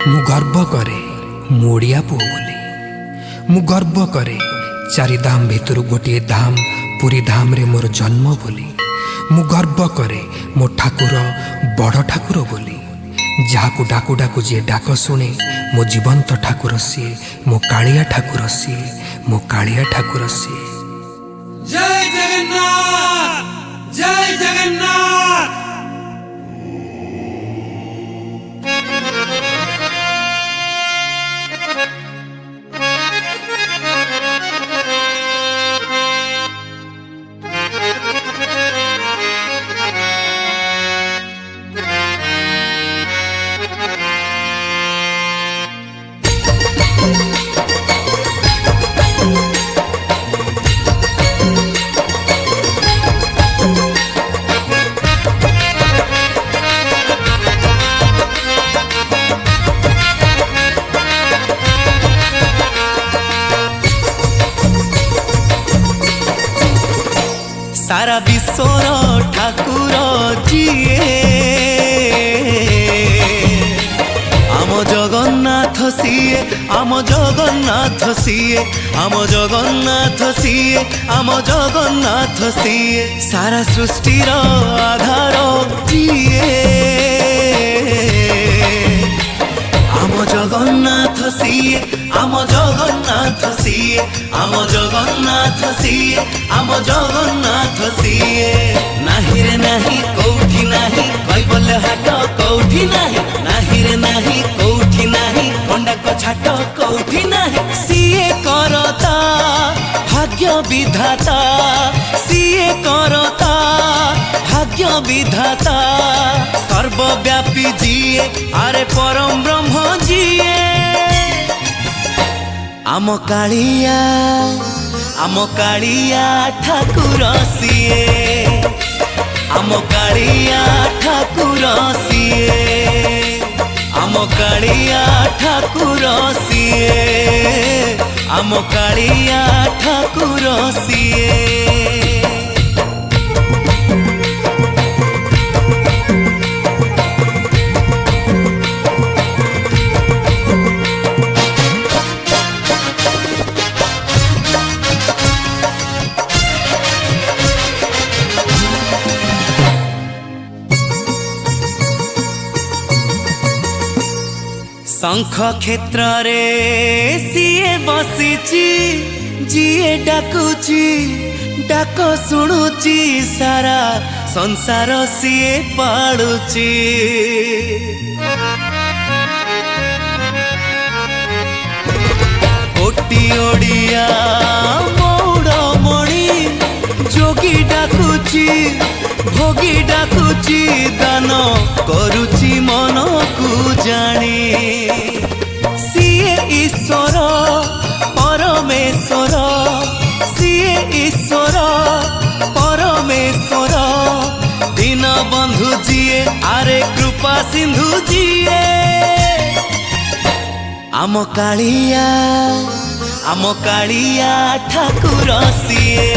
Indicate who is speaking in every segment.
Speaker 1: मु गर्व करे मोड़िया पुओ बोली। मु गर्व करे चारिधाम भितर गोटे धाम पुरी धाम रे मोर जन्म बोली। मु गर्व करे मो ठाकुर बड़ ठाकुर बोली। जहाकू डाकू डाकू जी डाक शुणे मो जीवंत ठाकुर सीए, मो कालिया ठाकुर सीए, मो कालिया ठाकुर सीए।
Speaker 2: जय जगन्नाथ, जय जगन्नाथ।
Speaker 3: सारा विश्वर ठाकुर जीए आम जगन्नाथ सीए, आम जगन्नाथ सीए, आम जगन्नाथ सीए, आम जगन्नाथ सीए। सारा सृष्टिर आधार जीए आम जगन्नाथ सीए, आम जगन्नाथ सीए, आम जगन्नाथ सीए, आम जगन्नाथ सीए। नाही रे नाही कौठी नाही कैबल हाट कौठी नाही, नाही रे नाही कौठी नाही पंडाक छाट कौठी नाही। सीए करता भाग्य विधाता, सीए करता भाग्य विधाता। सर्वव्यापी जीए अरे परम ब्रह्म जीए। आम कालिया ठाकुर सीए, आम कालिया ठाकुर सीए, आम कालिया ठाकुर सीए, आम कालिया ठाकुर सीए। शंख क्षेत्र रे सीए बसीची, जीए डाकुची डाक शुणुची। सारा संसार सीए पाड़ुची। कोटी ओडिया मौड़ मणि जोगी डाकुची, भोगी डाकुची दान करुची मन को जानी। सीए ईश्वर परमेश्वर, सीए ईश्वर परमेश्वर। दीन बंधु जीए आरे कृपा सिंधु जीए। आम कालिया ठाकुर सीए,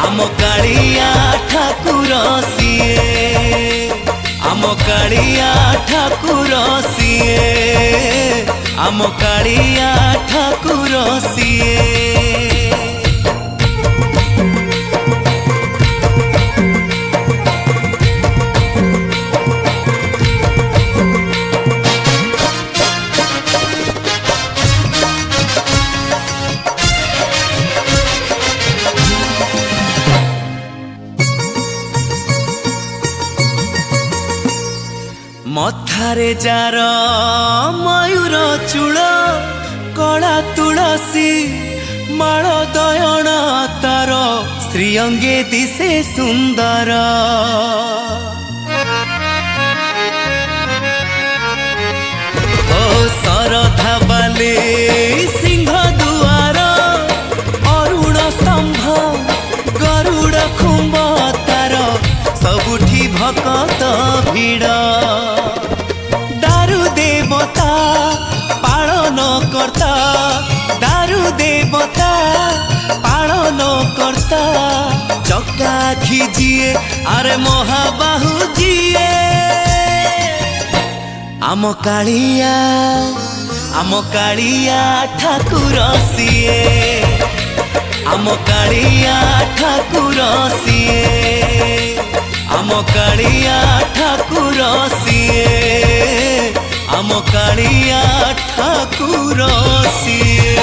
Speaker 3: आम कालिया ठाकुर सीए, आम कालिया ठाकुर सीए, आम कालिया ठाकुर सीए। मथारे जार मयूर चूड़ कला तुलसी माल दयन तार श्रीअंगे दिशे सुंदर। ओ सरधा बाले सिंह दुआर अरुण स्तंभ गरुड़ खुंब तार सबुठी भकत भिड़। दारु देवता पालन करता, दारु देवता पालन करता। चक्का खिजिए अरे महाबाहु जिए। आम कालिया ठाकुर सिए आम कालिया ठाकुर सिए आम कालिया ठाकुर सिए आम कालिया ठाकुर सिए।